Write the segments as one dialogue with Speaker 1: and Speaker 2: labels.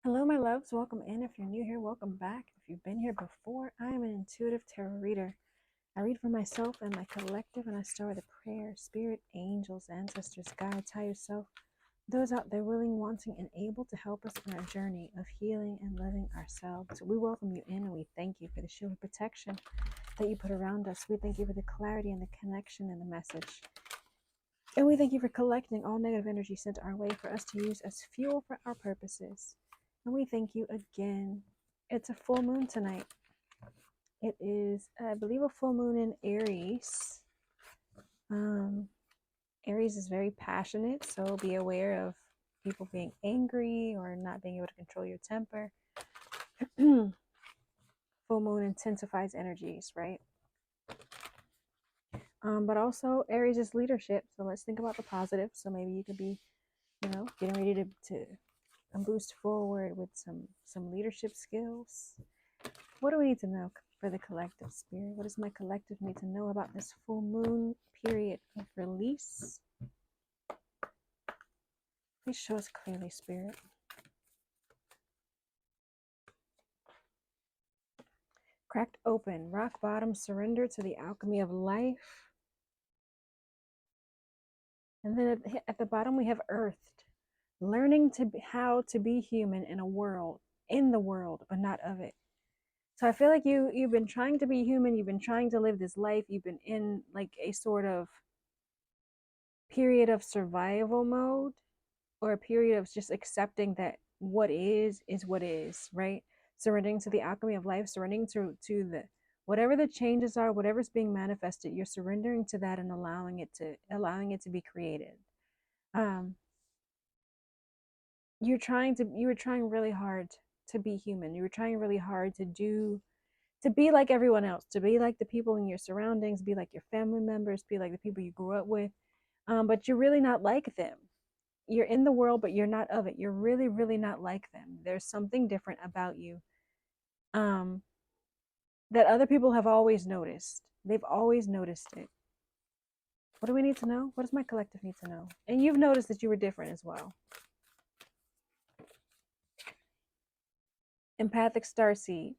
Speaker 1: Hello, my loves. Welcome in. If you're new here, welcome back. If you've been here before, I am an intuitive tarot reader. I read for myself and my collective, and I start with a prayer. Spirit, angels, ancestors, guides, higher self, those out there willing, wanting, and able to help us in our journey of healing and loving ourselves. We welcome you in and we thank you for the shield of protection that you put around us. We thank you for the clarity and the connection and the message. And we thank you for collecting all negative energy sent our way for us to use as fuel for our purposes. And we thank you again. It's a full moon tonight. It is, I believe, a full moon in Aries. Um, Aries is very passionate, so be aware of people being angry or not being able to control your temper. Full moon intensifies energies, right? But also Aries is leadership, so let's think about the positive. So maybe you could be, getting ready to boost forward with some leadership skills. What do we need to know for the collective, spirit? What does my collective need to know about this full moon period of release? Please show us clearly, spirit. Cracked open, rock bottom, surrender to the alchemy of life. And then at the bottom we have earthed, learning how to be human in the world, but not of it. So I feel like you've been trying to be human, you've been trying to live this life, you've been in like a sort of period of survival mode, or a period of just accepting that what is what is, right? Surrendering to the alchemy of life, surrendering to the whatever the changes are, whatever's being manifested, you're surrendering to that and allowing it to be created. Um, you were trying really hard to be human. You were trying really hard to be like everyone else, to be like the people in your surroundings, be like your family members, be like the people you grew up with. But you're really not like them. You're in the world, but you're not of it. You're really, really not like them. There's something different about you, um, that other people have always noticed. They've always noticed it. What do we need to know? What does my collective need to know? And you've noticed that you were different as well. Empathic starseed.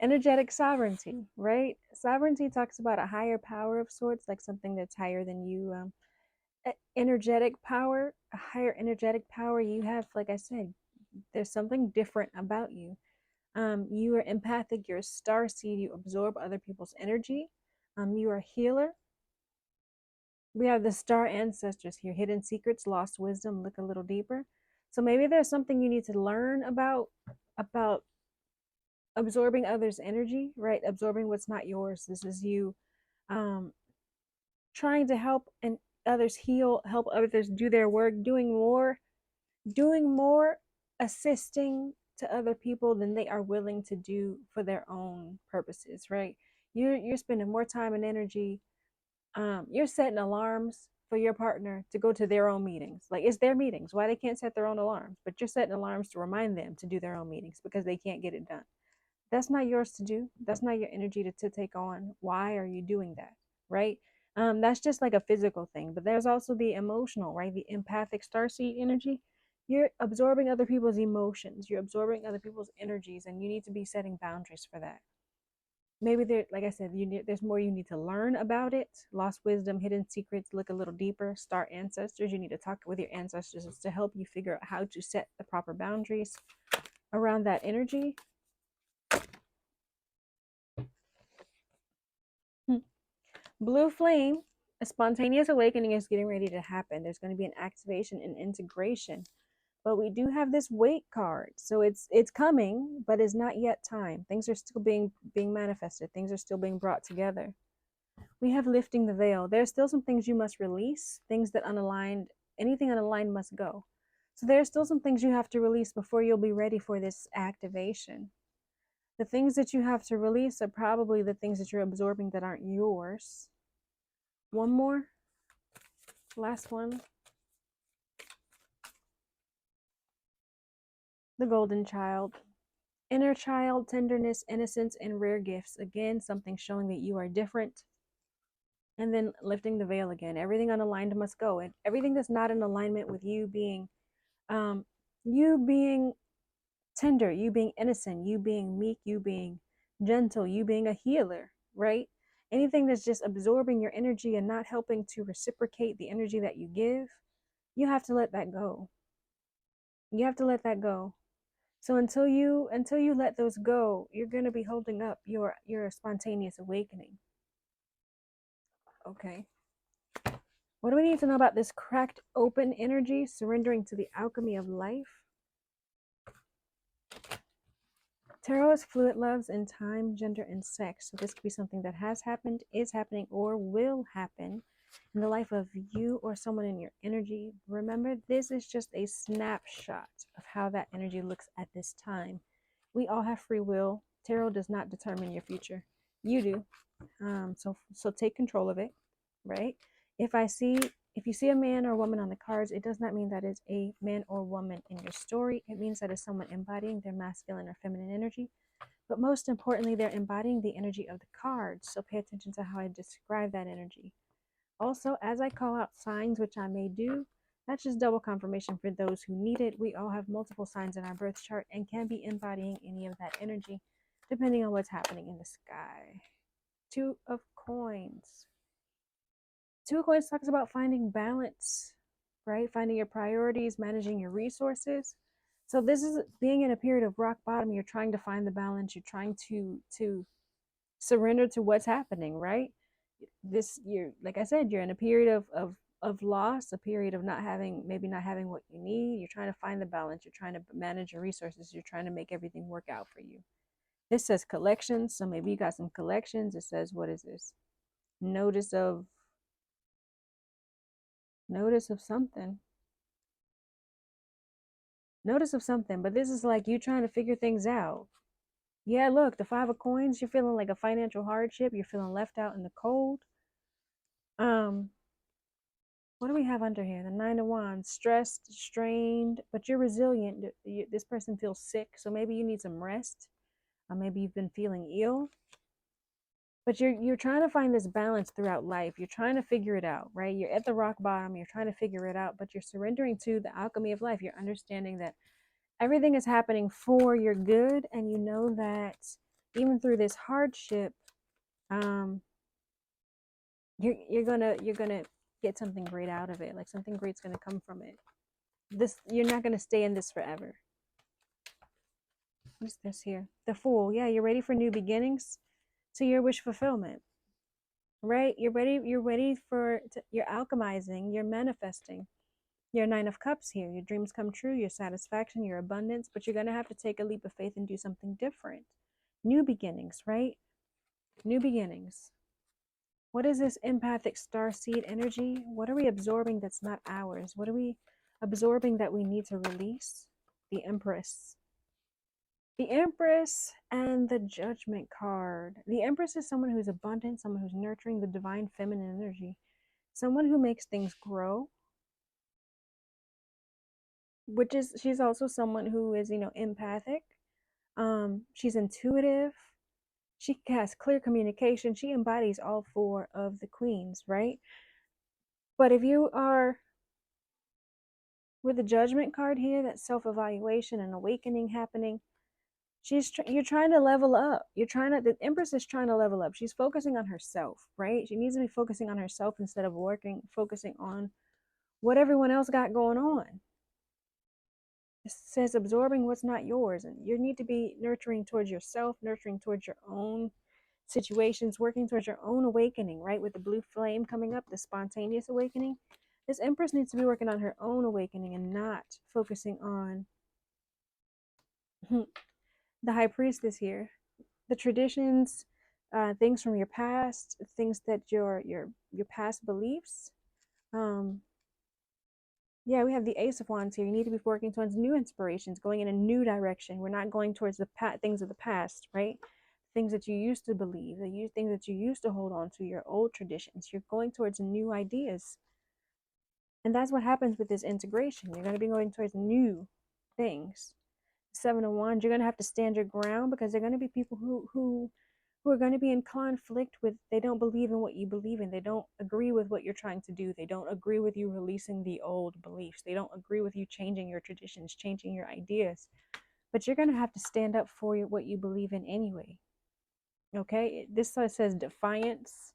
Speaker 1: Energetic sovereignty, right? Sovereignty talks about a higher power of sorts, like something that's higher than you. Energetic power, a higher energetic power you have. Like I said, there's something different about you. You are empathic, you're a star seed, you absorb other people's energy. You are a healer. We have the star ancestors here, hidden secrets, lost wisdom, look a little deeper. So maybe there's something you need to learn about absorbing others' energy, right? Absorbing what's not yours. This is you um trying to help and others heal, help others do their work, doing more assisting to other people than they are willing to do for their own purposes, right? You're spending more time and energy. You're setting alarms for your partner to go to their own meetings. Like, it's their meetings. Why they can't set their own alarms? But you're setting alarms to remind them to do their own meetings because they can't get it done. That's not yours to do. That's not your energy to take on. Why are you doing that? Right? That's just like a physical thing. But there's also the emotional, right? The empathic starseed energy. You're absorbing other people's emotions. You're absorbing other people's energies, and you need to be setting boundaries for that. Maybe there, like I said, there's more you need to learn about it. Lost wisdom, hidden secrets. Look a little deeper. Star ancestors. You need to talk with your ancestors to help you figure out how to set the proper boundaries around that energy. Blue flame, a spontaneous awakening is getting ready to happen. There's going to be an activation and integration. But we do have this wait card. So it's coming, but it's not yet time. Things are still being manifested. Things are still being brought together. We have lifting the veil. There's still some things you must release, things that unaligned, anything unaligned must go. So there's still some things you have to release before you'll be ready for this activation. The things that you have to release are probably the things that you're absorbing that aren't yours. One more. Last one. The golden child. Inner child, tenderness, innocence, and rare gifts. Again, something showing that you are different. And then lifting the veil again. Everything unaligned must go. And everything that's not in alignment with you being tender, you being innocent, you being meek, you being gentle, you being a healer, right? Anything that's just absorbing your energy and not helping to reciprocate the energy that you give, you have to let that go. You have to let that go. So until you let those go, you're going to be holding up your spontaneous awakening. Okay. What do we need to know about this cracked open energy surrendering to the alchemy of life? Tarot is fluid loves in time, gender, and sex. So this could be something that has happened, is happening, or will happen in the life of you or someone in your energy. Remember, this is just a snapshot of how that energy looks at this time. We all have free will. Tarot does not determine your future. You do. So take control of it, right? If I see if you see a man or woman on the cards, it does not mean that is a man or woman in your story. It means that is someone embodying their masculine or feminine energy. But most importantly, they're embodying the energy of the cards. So pay attention to how I describe that energy. Also, as I call out signs, which I may do, that's just double confirmation for those who need it. We all have multiple signs in our birth chart and can be embodying any of that energy, depending on what's happening in the sky. Two of Coins. Two of Coins talks about finding balance, right? Finding your priorities, managing your resources. So this is being in a period of rock bottom. You're trying to find the balance. You're trying to surrender to what's happening, right? This you're like I said, you're in a period of loss, a period of maybe not having what you need. You're trying to find the balance. You're trying to manage your resources. You're trying to make everything work out for you. This says collections, so maybe you got some collections. It says, what is this? Notice of notice of something. Notice of something, but this is like you trying to figure things out. Yeah, look, the Five of Coins, you're feeling like a financial hardship, you're feeling left out in the cold. Um, what do we have under here? The Nine of Wands, stressed, strained, but you're resilient. This person feels sick, so maybe you need some rest. Maybe you've been feeling ill. But you're trying to find this balance throughout life. You're trying to figure it out, right? You're at the rock bottom, you're trying to figure it out, but you're surrendering to the alchemy of life. You're understanding that everything is happening for your good, and you know that even through this hardship, um, you're gonna get something great out of it. Like something great's gonna come from it. This You're not gonna stay in this forever. What's this here? The Fool. Yeah, you're ready for new beginnings, to your wish fulfillment. Right? You're ready you're alchemizing, you're manifesting. Your Nine of Cups here. Your dreams come true, your satisfaction, your abundance, but you're going to have to take a leap of faith and do something different. New beginnings, right? New beginnings. What is this empathic starseed energy? What are we absorbing that's not ours? What are we absorbing that we need to release? The Empress. The Empress and the Judgment card. The Empress is someone who's abundant, someone who's nurturing the divine feminine energy, someone who makes things grow, she's also someone who is, empathic. She's intuitive. She has clear communication. She embodies all four of the queens, right? But if you are with the Judgment card here, that self-evaluation and awakening happening, you're trying to level up. The Empress is trying to level up. She's focusing on herself, right? She needs to be focusing on herself instead of focusing on what everyone else got going on. It says absorbing what's not yours, and you need to be nurturing towards yourself, nurturing towards your own situations, working towards your own awakening, right? With the blue flame coming up, the spontaneous awakening, this Empress needs to be working on her own awakening and not focusing on the High Priestess here, the traditions, things from your past, things that your past beliefs. Yeah, we have the Ace of Wands here. You need to be working towards new inspirations, going in a new direction. We're not going towards the things of the past, right? Things that you used to believe, things that you used to hold on to, your old traditions. You're going towards new ideas. And that's what happens with this integration. You're going to be going towards new things. Seven of Wands, you're going to have to stand your ground, because there are going to be people who are going to be in conflict with, they don't believe in what you believe in. They don't agree with what you're trying to do. They don't agree with you releasing the old beliefs. They don't agree with you changing your traditions, changing your ideas. but you're going to have to stand up for what you believe in anyway. Okay, this says defiance,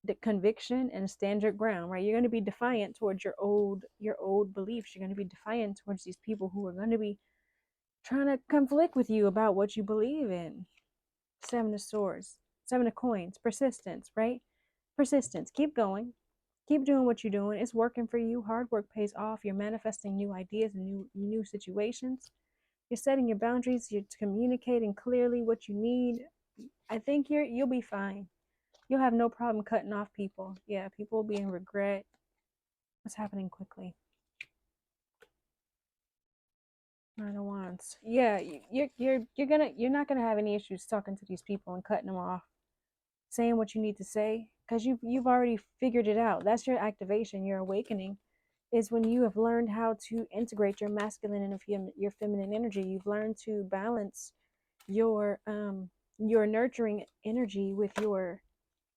Speaker 1: the conviction, and stand your ground. Right, you're going to be defiant towards your old beliefs. You're going to be defiant towards these people who are going to be trying to conflict with you about what you believe in. Seven of Swords, Seven of Coins, persistence. Right, persistence. Keep going. Keep doing what you're doing. It's working for you. Hard work pays off. You're manifesting new ideas and new situations. You're setting your boundaries. You're communicating clearly what you need. I think you'll be fine. You'll have no problem cutting off people. Yeah, people will be in regret. What's happening quickly? Nine of Wands. Yeah, you're not gonna have any issues talking to these people and cutting them off, saying what you need to say, because you've already figured it out. That's your activation, your awakening, is when you have learned how to integrate your masculine and your feminine energy. You've learned to balance your nurturing energy with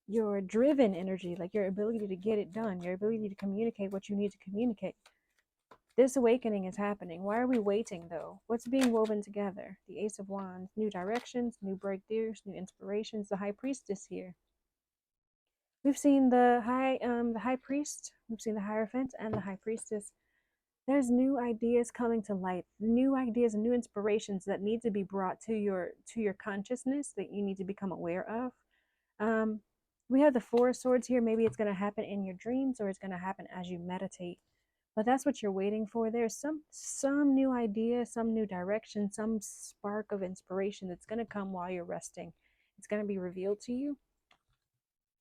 Speaker 1: your driven energy, like your ability to get it done, your ability to communicate what you need to communicate. This awakening is happening. Why are we waiting though? What's being woven together? The Ace of Wands, new directions, new breakthroughs, new inspirations. The High Priestess here. We've seen the High Priest, we've seen the Hierophant and the High Priestess. There's new ideas coming to light, new ideas and new inspirations that need to be brought to your consciousness, that you need to become aware of. Um, we have the Four of Swords here. Maybe it's going to happen in your dreams, or it's going to happen as you meditate. But that's what you're waiting for. There's some new idea, some new direction, some spark of inspiration that's going to come while you're resting. It's going to be revealed to you.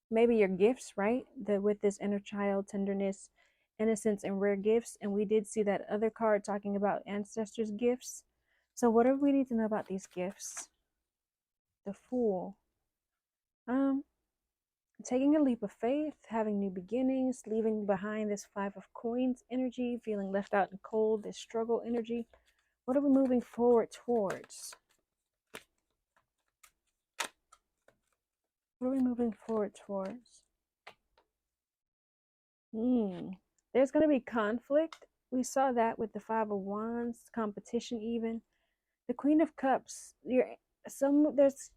Speaker 1: Maybe your gifts, right? With this inner child, tenderness, innocence, and rare gifts. And we did see that other card talking about ancestors' gifts. So what do we need to know about these gifts? The Fool. Um, Taking a leap of faith, having new beginnings, leaving behind this Five of Coins energy, feeling left out and cold, this struggle energy. What are we moving forward towards? What are we moving forward towards? There's going to be conflict. We saw that with the Five of Wands, competition even. The Queen of Cups, there's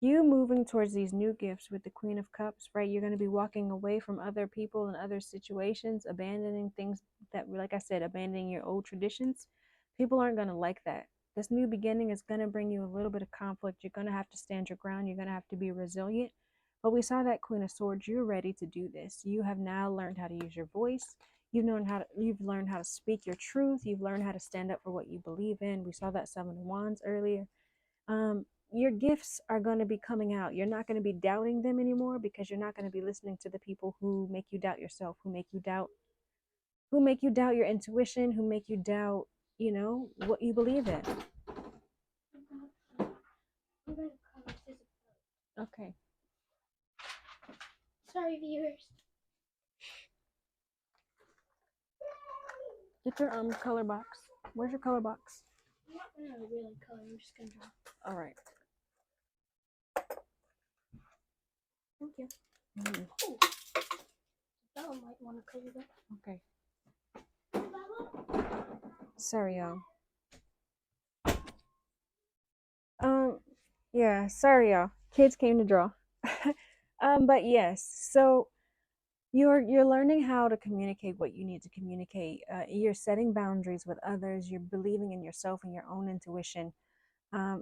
Speaker 1: you moving towards these new gifts with the Queen of Cups, right? You're going to be walking away from other people and other situations, abandoning things that, like I said, abandoning your old traditions. People aren't going to like that. This new beginning is going to bring you a little bit of conflict. You're going to have to stand your ground. You're going to have to be resilient. But we saw that Queen of Swords. You're ready to do this. You have now learned how to use your voice. You've learned how to speak your truth. You've learned how to stand up for what you believe in. We saw that Seven of Wands earlier. Your gifts are going to be coming out. You're not going to be doubting them anymore, because you're not going to be listening to the people who make you doubt yourself, who make you doubt your intuition, who make you doubt, what you believe in. Okay.
Speaker 2: Sorry, viewers.
Speaker 1: Get your color box. Where's your color box?
Speaker 2: I'm not gonna really color. I'm just gonna draw.
Speaker 1: All right.
Speaker 2: Thank you. Oh, Bella might want to color that.
Speaker 1: Okay. Sorry, y'all. Yeah, sorry, y'all. Kids came to draw. But yes, so you're learning how to communicate what you need to communicate. You're setting boundaries with others. You're believing in yourself and your own intuition.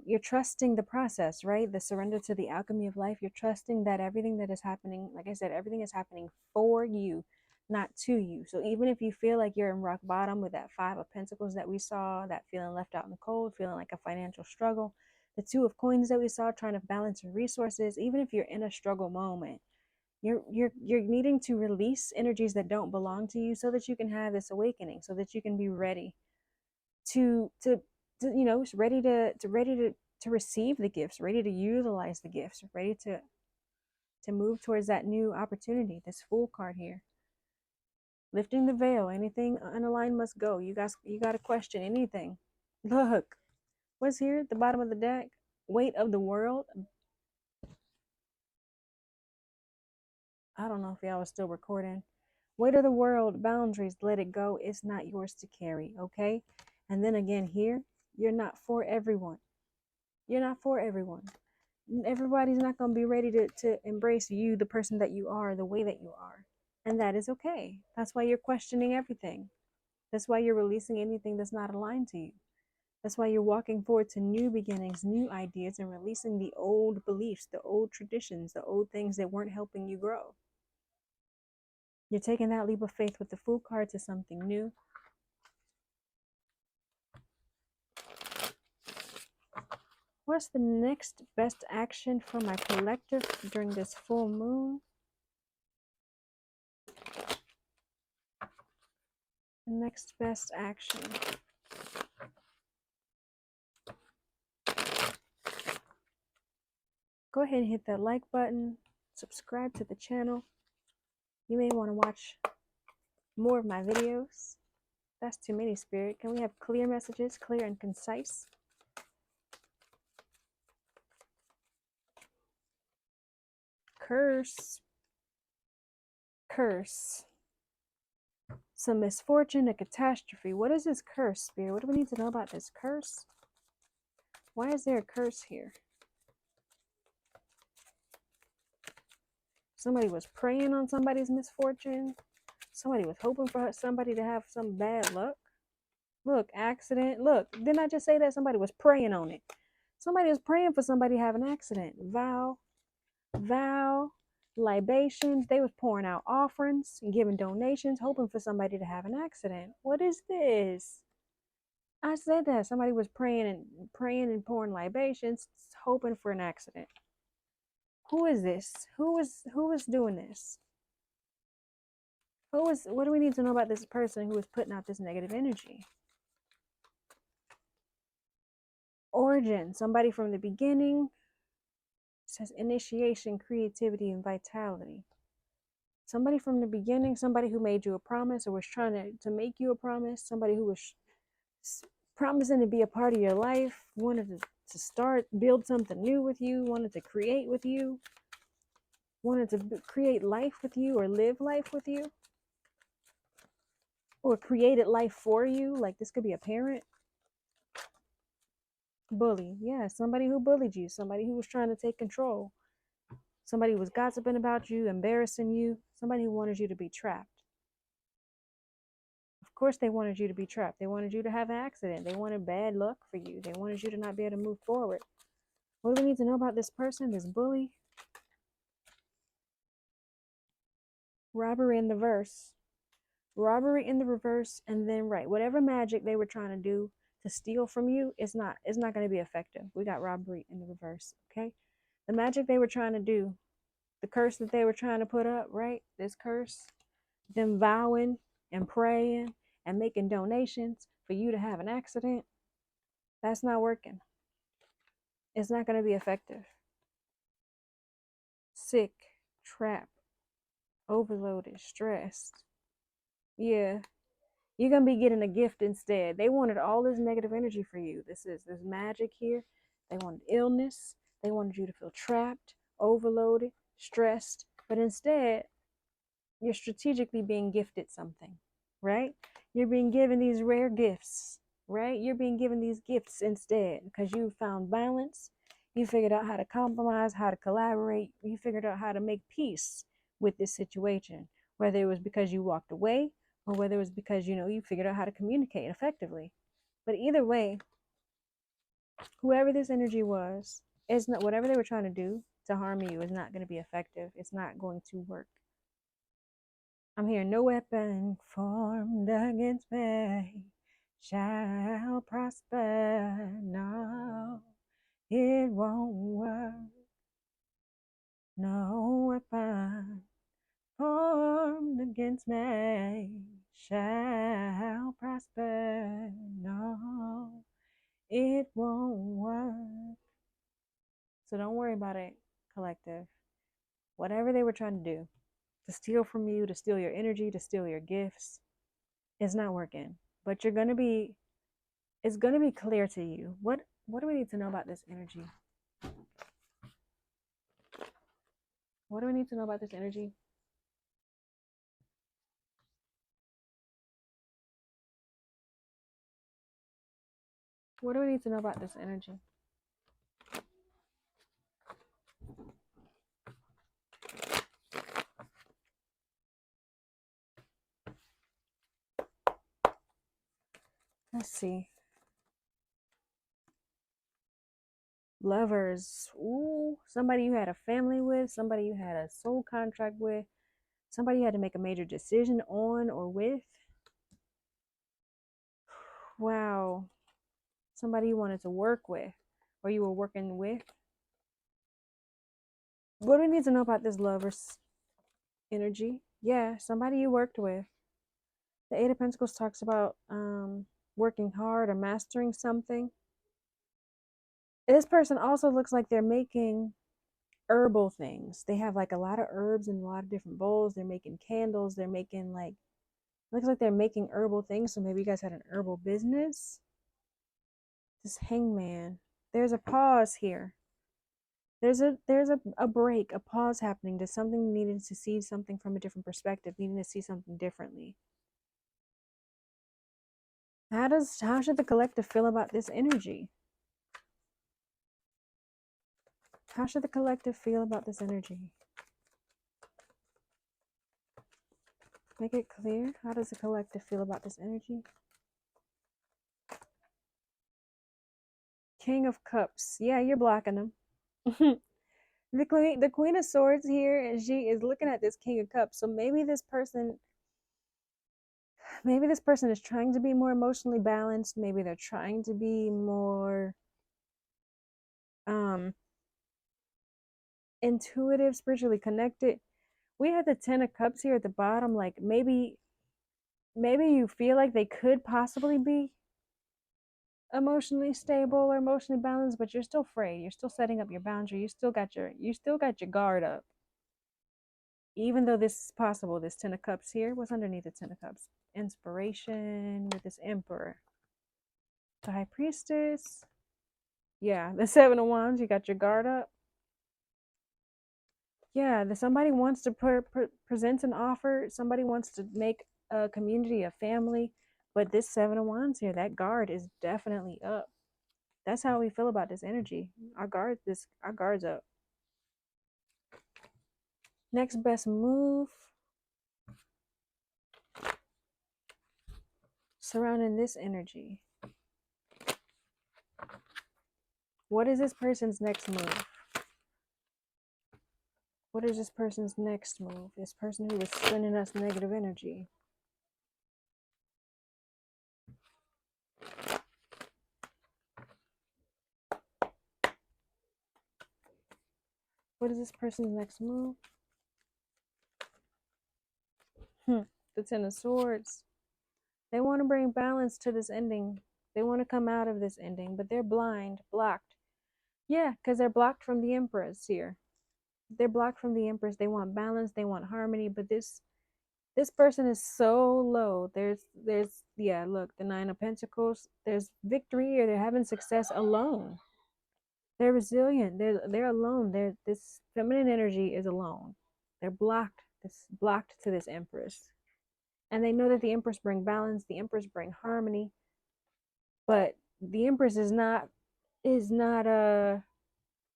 Speaker 1: You're trusting the process, right? The surrender to the alchemy of life. You're trusting that everything that is happening, like I said, everything is happening for you, not to you. So even if you feel like you're in rock bottom with that Five of Pentacles that we saw, that feeling left out in the cold, feeling like a financial struggle, the Two of Coins that we saw, trying to balance your resources, even if you're in a struggle moment, you're needing to release energies that don't belong to you, so that you can have this awakening, so that you can be ready to ready to receive the gifts, ready to utilize the gifts, ready to move towards that new opportunity. This Fool card here, lifting the veil. Anything unaligned must go. You got to question anything. Look, what's here at the bottom of the deck? Weight of the world. I don't know if y'all was still recording. Weight of the world, boundaries, let it go. It's not yours to carry, okay? And then again, here, you're not for everyone. You're not for everyone. Everybody's not going to be ready to embrace you, the person that you are, the way that you are. And that is okay. That's why you're questioning everything. That's why you're releasing anything that's not aligned to you. That's why you're walking forward to new beginnings, new ideas, and releasing the old beliefs, the old traditions, the old things that weren't helping you grow. You're taking that leap of faith with the Fool card to something new. What's the next best action for my collective during this full moon? Next best action. Go ahead and hit that like button. Subscribe to the channel. You may want to watch more of my videos. That's too many, Spirit. Can we have clear messages, clear and concise? Curse. Curse. Some misfortune, a catastrophe. What is this curse, Spirit? What do we need to know about this curse? Why is there a curse here? Somebody was praying on somebody's misfortune. Somebody was hoping for somebody to have some bad luck. Look, accident. Look, didn't I just say that somebody was praying on it? Somebody was praying for somebody to have an accident. Vow, libations. They was pouring out offerings and giving donations, hoping for somebody to have an accident. What is this? I said that somebody was praying and pouring libations, hoping for an accident. Who is this? Who is doing this? What do we need to know about this person who is putting out this negative energy? Origin, somebody from the beginning. It says initiation, creativity, and vitality. Somebody from the beginning, somebody who made you a promise or was trying to make you a promise, somebody who was promising to be a part of your life, wanted to start, build something new with you, wanted to create with you, wanted to create life with you or live life with you, or created life for you. Like this could be a parent. Bully, yeah, somebody who bullied you, somebody who was trying to take control, somebody who was gossiping about you, embarrassing you, somebody who wanted you to be trapped. Of course, they wanted you to be trapped. They wanted you to have an accident. They wanted bad luck for you. They wanted you to not be able to move forward. What do we need to know about this person, this bully? Robbery in the verse. Robbery in the reverse, and then right, whatever magic they were trying to do to steal from you, it's not going to be effective. We got robbery in the reverse, okay? The magic they were trying to do, the curse that they were trying to put up, right? This curse, them vowing and praying and making donations for you to have an accident, that's not working. It's not going to be effective. Sick, trapped, overloaded, stressed. Yeah, you're gonna be getting a gift instead. They wanted all this negative energy for you. This magic here. They wanted illness. They wanted you to feel trapped, overloaded, stressed. But instead, you're strategically being gifted something, right? You're being given these rare gifts, right? You're being given these gifts instead because you found balance. You figured out how to compromise, how to collaborate. You figured out how to make peace with this situation, whether it was because you walked away or whether it was because you figured out how to communicate effectively. But either way, whoever this energy was, is not whatever they were trying to do to harm you is not going to be effective. It's not going to work. I'm hearing no weapon formed against me shall prosper. No, it won't work. No weapon formed against me shall prosper. No, it won't work. So don't worry about it, collective. Whatever they were trying to do to steal from you, to steal your energy, to steal your gifts, it's not working. But it's gonna be clear to you. What do we need to know about this energy? What do we need to know about this energy? What do we need to know about this energy? Let's see. Lovers. Ooh, somebody you had a family with, somebody you had a soul contract with, somebody you had to make a major decision on or with. Wow. Somebody you wanted to work with or you were working with. What do we need to know about this lover's energy? Yeah, somebody you worked with. The Eight of Pentacles talks about working hard or mastering something. This person also looks like they're making herbal things. They have like a lot of herbs in a lot of different bowls. They're making candles. They're making like, looks like they're making herbal things. So maybe you guys had an herbal business. This hangman. There's a pause here. There's a break, a pause happening to something needing to see something from a different perspective, needing to see something differently. How should the collective feel about this energy? How should the collective feel about this energy? Make it clear. How does the collective feel about this energy? King of Cups. Yeah, you're blocking them. The Queen of Swords here, and she is looking at this King of Cups. So maybe this person is trying to be more emotionally balanced. Maybe they're trying to be more intuitive, spiritually connected. We have the Ten of Cups here at the bottom. Like maybe you feel like they could possibly be emotionally stable or emotionally balanced, but you're still afraid. You're still setting up your boundary. You still got your guard up. Even though this is possible, this Ten of Cups here, what's underneath the Ten of Cups? Inspiration with this Emperor. The High Priestess. Yeah, the Seven of Wands, you got your guard up. Yeah, somebody wants to present an offer. Somebody wants to make a community, a family. But this Seven of Wands here, that guard is definitely up. That's how we feel about this energy. Our guard's up. Next best move. Surrounding this energy. What is this person's next move? What is this person's next move? This person who is sending us negative energy. What is this person's next move? The Ten of Swords. They want to bring balance to this ending. They want to come out of this ending, but they're blind, blocked. Yeah, because they're blocked from the Empress here. They're blocked from the Empress. They want balance, they want harmony, but this person is so low. Yeah, look, the Nine of Pentacles. There's victory, or they're having success alone. They're resilient. They're alone. This feminine energy is alone. They're blocked. This blocked to this Empress, and they know that the Empress bring balance. The Empress bring harmony, but the Empress is not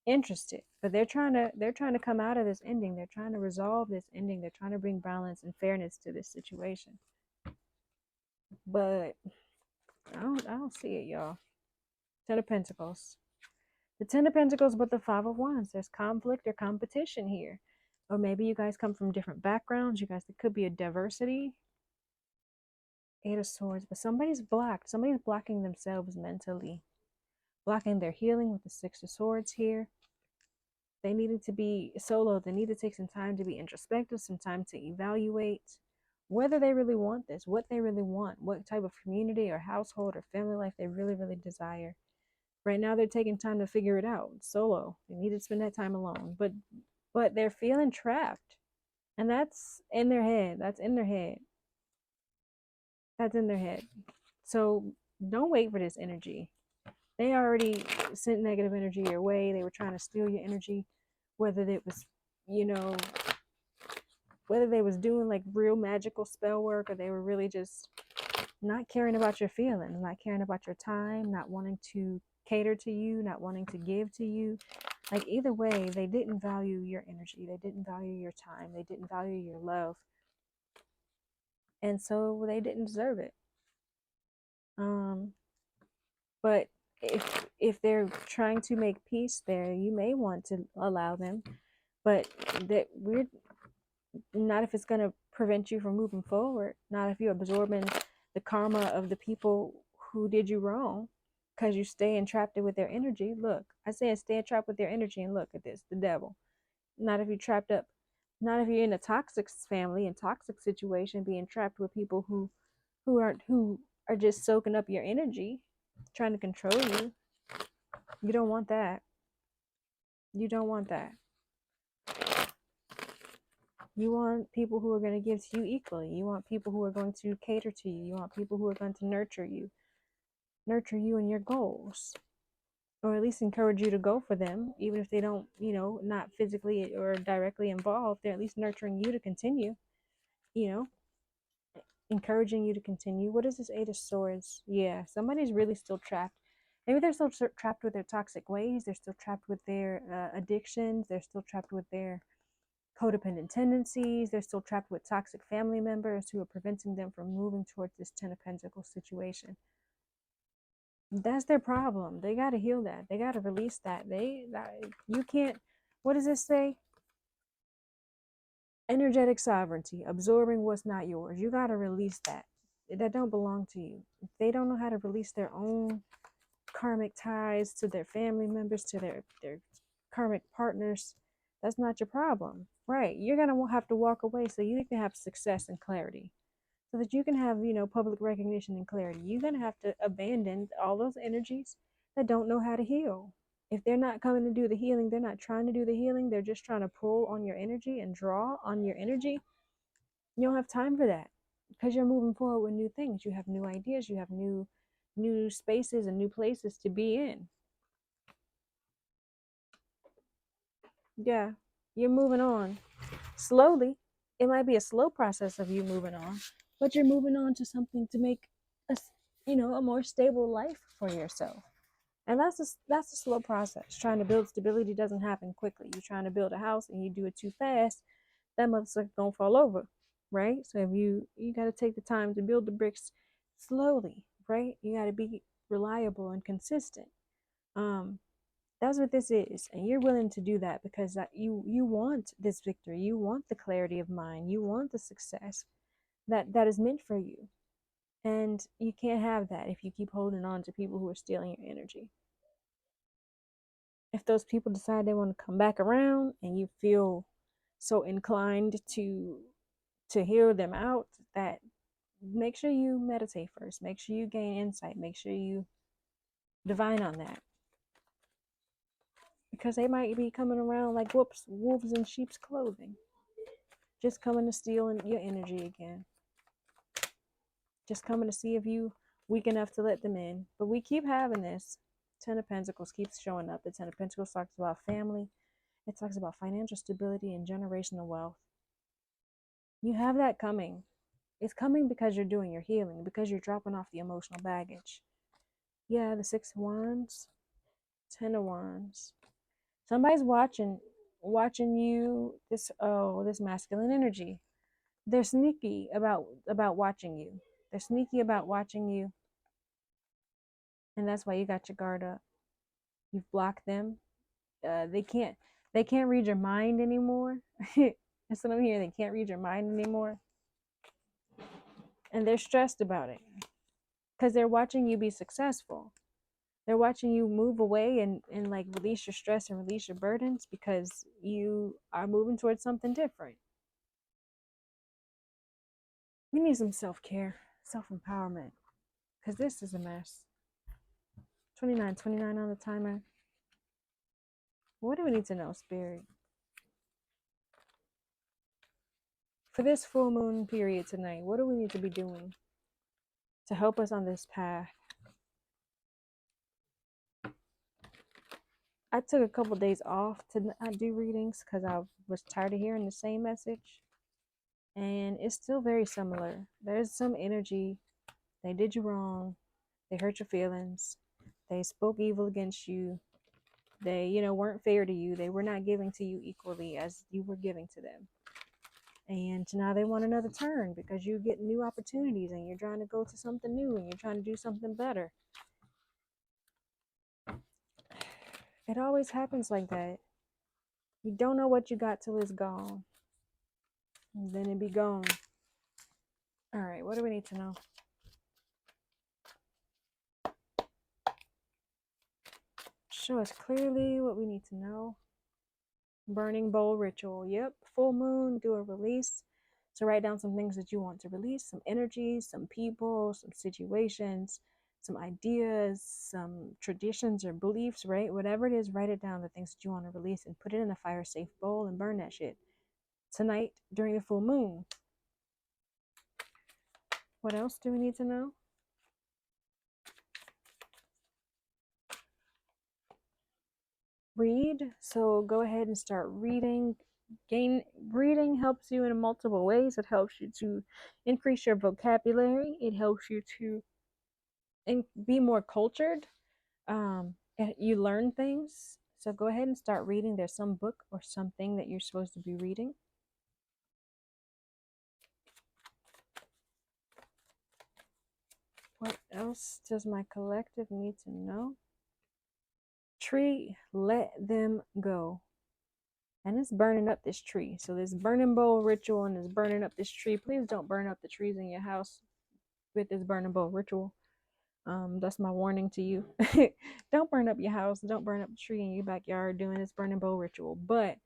Speaker 1: interested. But they're trying to come out of this ending. They're trying to resolve this ending. They're trying to bring balance and fairness to this situation. But I don't see it, y'all. Ten of Pentacles. The Ten of Pentacles, but the Five of Wands. There's conflict or competition here. Or maybe you guys come from different backgrounds. You guys, there could be a diversity. Eight of Swords. But somebody's blocked. Somebody's blocking themselves mentally. Blocking their healing with the Six of Swords here. They needed to be solo. They need to take some time to be introspective, some time to evaluate whether they really want this, what they really want, what type of community or household or family life they really, really desire. Right now, they're taking time to figure it out solo. They need to spend that time alone, but they're feeling trapped, and that's in their head. That's in their head. That's in their head. So don't wait for this energy. They already sent negative energy your way. They were trying to steal your energy, whether it was, you know, whether they was doing like real magical spell work, or they were really just not caring about your feelings, not caring about your time, not wanting to cater to you, not wanting to give to you. Like either way, they didn't value your energy, they didn't value your time, they didn't value your love, and so they didn't deserve it. But if they're trying to make peace there, you may want to allow them, but that we're not if it's going to prevent you from moving forward, not if you're absorbing the karma of the people who did you wrong because you stay entrapped with their energy. Look, I say stay entrapped with their energy, and look at this, the devil. Not if you're trapped up, not if you're in a toxic family and toxic situation, being trapped with people who are just soaking up your energy, trying to control you. You don't want that. You don't want that. You want people who are going to give to you equally. You want people who are going to cater to you. You want people who are going to nurture you and your goals, or at least encourage you to go for them, even if they don't, not physically or directly involved. They're at least nurturing you to continue, you know, encouraging you to continue. What is this Eight of Swords? Yeah, somebody's really still trapped. Maybe they're still trapped with their toxic ways. They're still trapped with their addictions. They're still trapped with their codependent tendencies. They're still trapped with toxic family members who are preventing them from moving towards this Ten of Pentacles situation. That's their problem. They got to heal that. They got to release that. You can't, what does this say? Energetic sovereignty, absorbing what's not yours. You got to release that. That don't belong to you. If they don't know how to release their own karmic ties to their family members, to their karmic partners, that's not your problem. Right. You're going to have to walk away so you can have success and clarity. So that you can have, public recognition and clarity. You're going to have to abandon all those energies that don't know how to heal. If they're not coming to do the healing, they're not trying to do the healing, they're just trying to pull on your energy and draw on your energy. You don't have time for that because you're moving forward with new things. You have new ideas, you have new spaces and new places to be in. Yeah, you're moving on slowly. It might be a slow process of you moving on, but you're moving on to something to make a more stable life for yourself. And that's a slow process. Trying to build stability doesn't happen quickly. You're trying to build a house and you do it too fast, that motherfucker gonna fall over, right? So if you got to take the time to build the bricks slowly, right? You got to be reliable and consistent. Um, that's what this is, and you're willing to do that because you want this victory, you want the clarity of mind, you want the success that is meant for you, and you can't have that if you keep holding on to people who are stealing your energy. If those people decide they want to come back around and you feel so inclined to hear them out, that make sure you meditate first, make sure you gain insight, make sure you divine on that, because they might be coming around like wolves in sheep's clothing, just coming to steal your energy again, just coming to see if you weak enough to let them in. But we keep having this. Ten of Pentacles keeps showing up. The Ten of Pentacles talks about family, it talks about financial stability and generational wealth. You have that coming. It's coming because you're doing your healing, because you're dropping off the emotional baggage. Yeah, the Six of Wands, Ten of Wands. Somebody's watching you, this masculine energy. They're sneaky about watching you. They're sneaky about watching you, and that's why you got your guard up. You've blocked them. They can't read your mind anymore. That's what I'm hearing. They can't read your mind anymore, and they're stressed about it because they're watching you be successful. They're watching you move away and like release your stress and release your burdens because you are moving towards something different. We need some self-care, self-empowerment, because this is a mess. 29 on the timer. What do we need to know, Spirit? For this full moon period tonight, what do we need to be doing to help us on this path? I took a couple days off to not do readings because I was tired of hearing the same message. And it's still very similar. There's some energy They did you wrong. They hurt your feelings. They spoke evil against you. They, weren't fair to you. They were not giving to you equally as you were giving to them. And now they want another turn because you get new opportunities and you're trying to go to something new and you're trying to do something better. It always happens like that. You don't know what you got till it's gone. And then it be gone. All right, what do we need to know? Show us clearly what we need to know. Burning bowl ritual. Yep. Full moon, do a release. So write down some things that you want to release, some energies, some people, some situations, some ideas, some traditions or beliefs, right? Whatever it is, write it down, the things that you want to release, and put it in a fire safe bowl and burn that shit tonight during the full moon. What else do we need to know? Read. So go ahead and start reading. Reading helps you in multiple ways. It helps you to increase your vocabulary. It helps you to be more cultured. You learn things. So go ahead and start reading. There's some book or something that you're supposed to be reading. What else does my collective need to know? Tree, let them go. And it's burning up this tree. So this burning bowl ritual and this burning up this tree. Please don't burn up the trees in your house with this burning bowl ritual. That's my warning to you. Don't burn up your house. Don't burn up the tree in your backyard doing this burning bowl ritual. But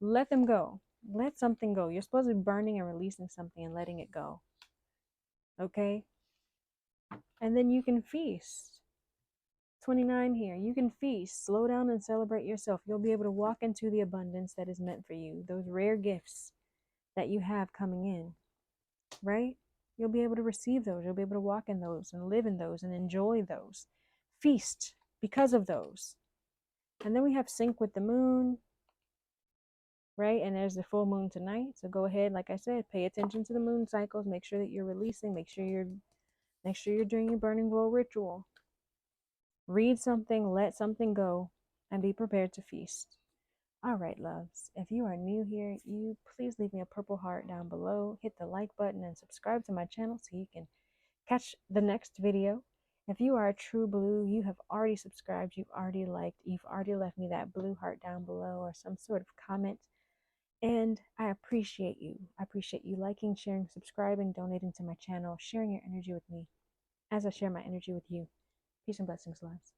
Speaker 1: let them go. Let something go. You're supposed to be burning and releasing something and letting it go. Okay? And then you can feast. 29 here. You can feast. Slow down and celebrate yourself. You'll be able to walk into the abundance that is meant for you. Those rare gifts that you have coming in, right? You'll be able to receive those. You'll be able to walk in those and live in those and enjoy those. Feast because of those. And then we have sync with the moon, right? And there's the full moon tonight. So go ahead, like I said, pay attention to the moon cycles. Make sure that you're releasing. Make sure you're doing your burning glow ritual. Read something, let something go, and be prepared to feast. All right, loves. If you are new here, you please leave me a purple heart down below. Hit the like button and subscribe to my channel so you can catch the next video. If you are a true blue, you have already subscribed, you've already liked, you've already left me that blue heart down below or some sort of comment. And I appreciate you. I appreciate you liking, sharing, subscribing, donating to my channel, sharing your energy with me as I share my energy with you. Peace and blessings, loves.